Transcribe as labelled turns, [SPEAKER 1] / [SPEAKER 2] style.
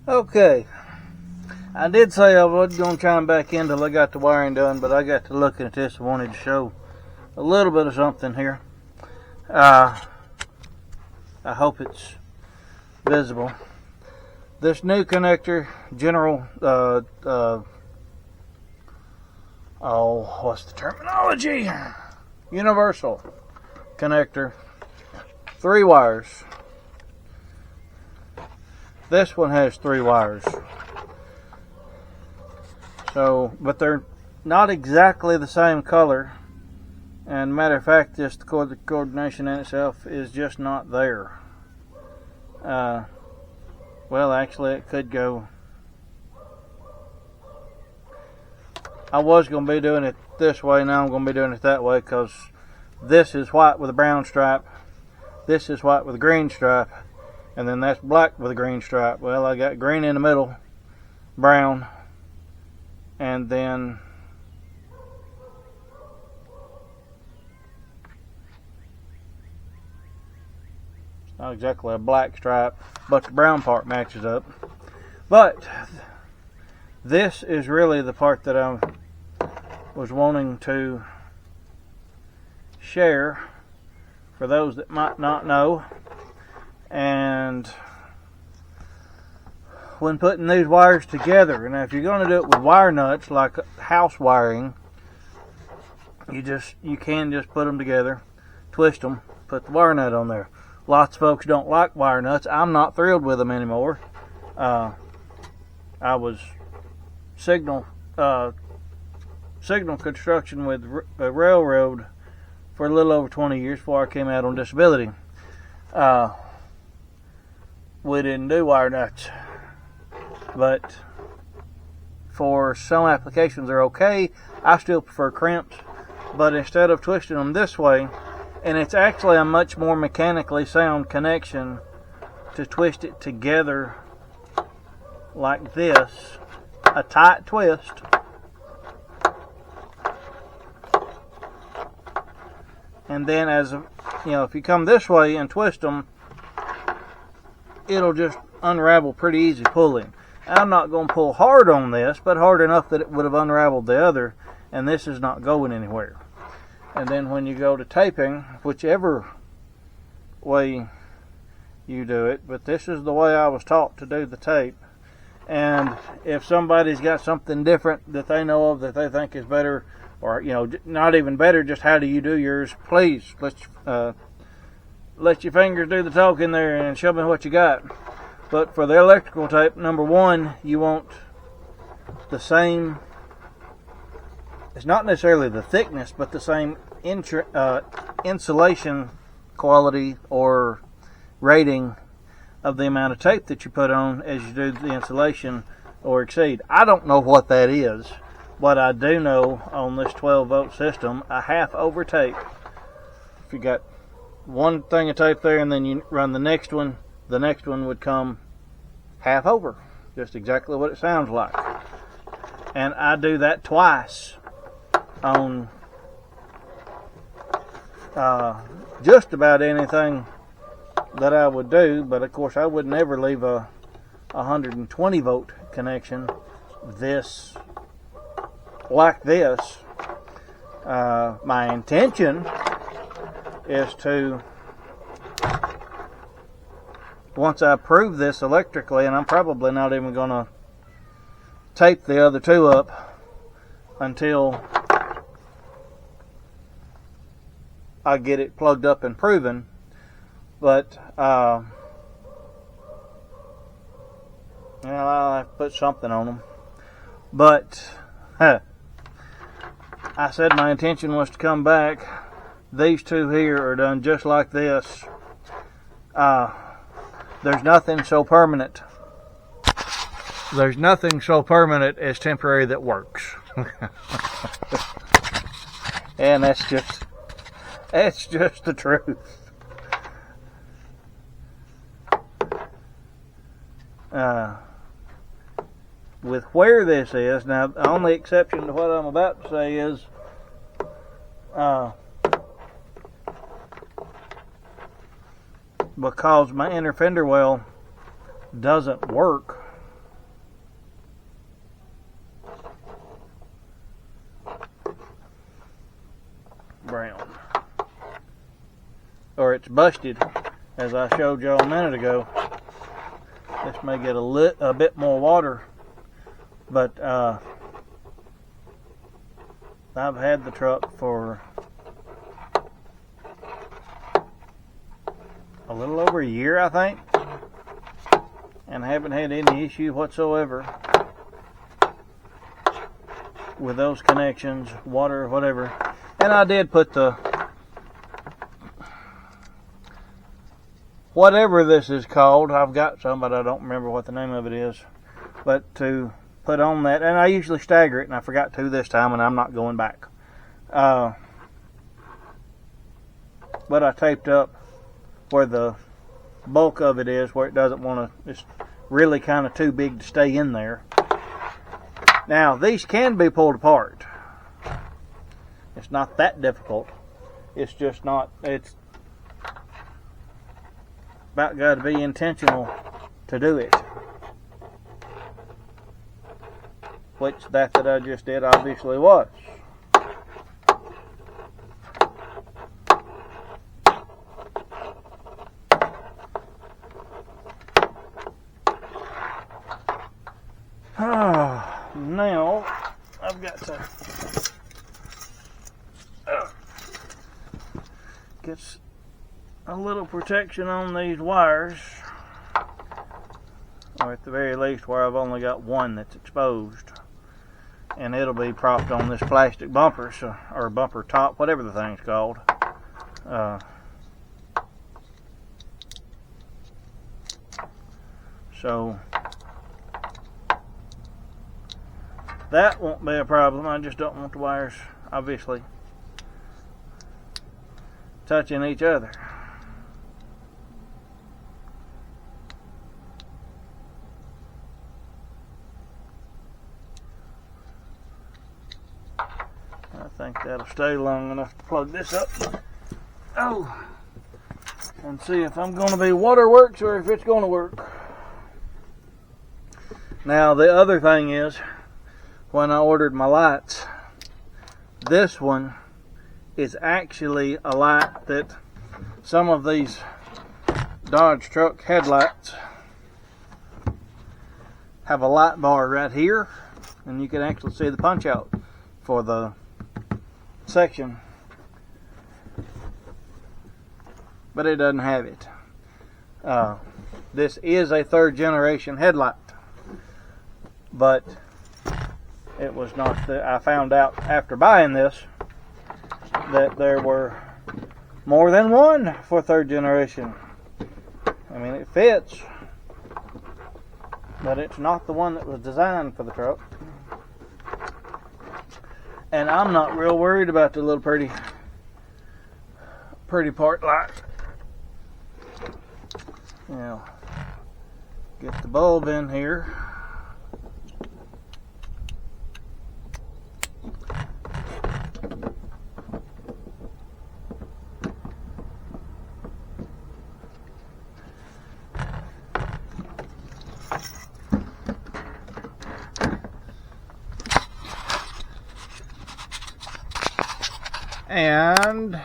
[SPEAKER 1] Okay, I did say I wasn't going to chime back in till I got the wiring done, but I got to looking at this and wanted to show a little bit of something here. I hope it's visible. This new connector, what's the terminology? Universal connector, 3 wires. This one has 3 wires. So, but they're not exactly the same color. And matter of fact, just the coordination in itself is just not there. Well, actually, it could go. I was going to be doing it this way. Now I'm going to be doing it that way because this is white with a brown stripe. This is white with a green stripe. And then that's black with a green stripe. Well, I got green in the middle, brown, and then not exactly a black stripe, but the brown part matches up. But this is really the part that I was wanting to share for those that might not know. And when putting these wires together, now if you're going to do it with wire nuts like house wiring, you can just put them together, twist them, put the wire nut on there. Lots of folks don't like wire nuts. I'm not thrilled with them anymore. I was signal construction with a railroad for a little over 20 years before I came out on disability. We didn't do wire nuts, but for some applications they're okay. I still prefer crimps, but instead of twisting them this way, and it's actually a much more mechanically sound connection to twist it together like this, a tight twist, and then if you come this way and twist them, it'll just unravel pretty easy pulling. I'm not going to pull hard on this, but hard enough that it would have unraveled the other, and this is not going anywhere. And then when you go to taping, whichever way you do it, but this is the way I was taught to do the tape. And if somebody's got something different that they know of that they think is better, or not even better, just how do you do yours, please let your fingers do the talking there and show me what you got. But for the electrical tape, number one, you want the same, it's not necessarily the thickness, but the same insulation quality or rating of the amount of tape that you put on as you do the insulation or exceed. I don't know what that is, but I do know on this 12-volt system, a half over tape. If you got one thing of tape there and then you run the next one would come half over, just exactly what it sounds like. And I do that twice on just about anything that I would do, but of course I would never leave a 120 volt connection like this. My intention is to, once I prove this electrically, and I'm probably not even going to tape the other two up until I get it plugged up and proven, but I'll have to put something on them. But I said my intention was to come back. These two here are done just like this. There's nothing so permanent. There's nothing so permanent as temporary that works. And that's just the truth. With where this is, now the only exception to what I'm about to say is because my inner fender well doesn't work brown. Or it's busted, as I showed you a minute ago. This may get a bit more water, but I've had the truck for a little over a year, I think, and haven't had any issue whatsoever with those connections, water, whatever. And I did put the, whatever this is called, I've got some, but I don't remember what the name of it is, but to put on that, and I usually stagger it, and I forgot to this time, and I'm not going back. But I taped up where the bulk of it is, where it doesn't want to, it's really kind of too big to stay in there. Now, these can be pulled apart. It's not that difficult. It's just not, it's about got to be intentional to do it. Which that I just did obviously was. Now I've got to get a little protection on these wires, or at the very least where I've only got one that's exposed, and it'll be propped on this plastic bumper, or bumper top, whatever the thing's called. So that won't be a problem. I just don't want the wires, obviously, touching each other. I think that'll stay long enough to plug this up. Oh, and see if I'm going to be waterworks or if it's going to work. Now the other thing is, when I ordered my lights, this one is actually a light that some of these Dodge truck headlights have a light bar right here, and you can actually see the punch out for the section, but it doesn't have it. This is a third generation headlight, but it was not I found out after buying this that there were more than one for third generation. I mean, it fits, but it's not the one that was designed for the truck. And I'm not real worried about the little pretty part light. Now, get the bulb in here. And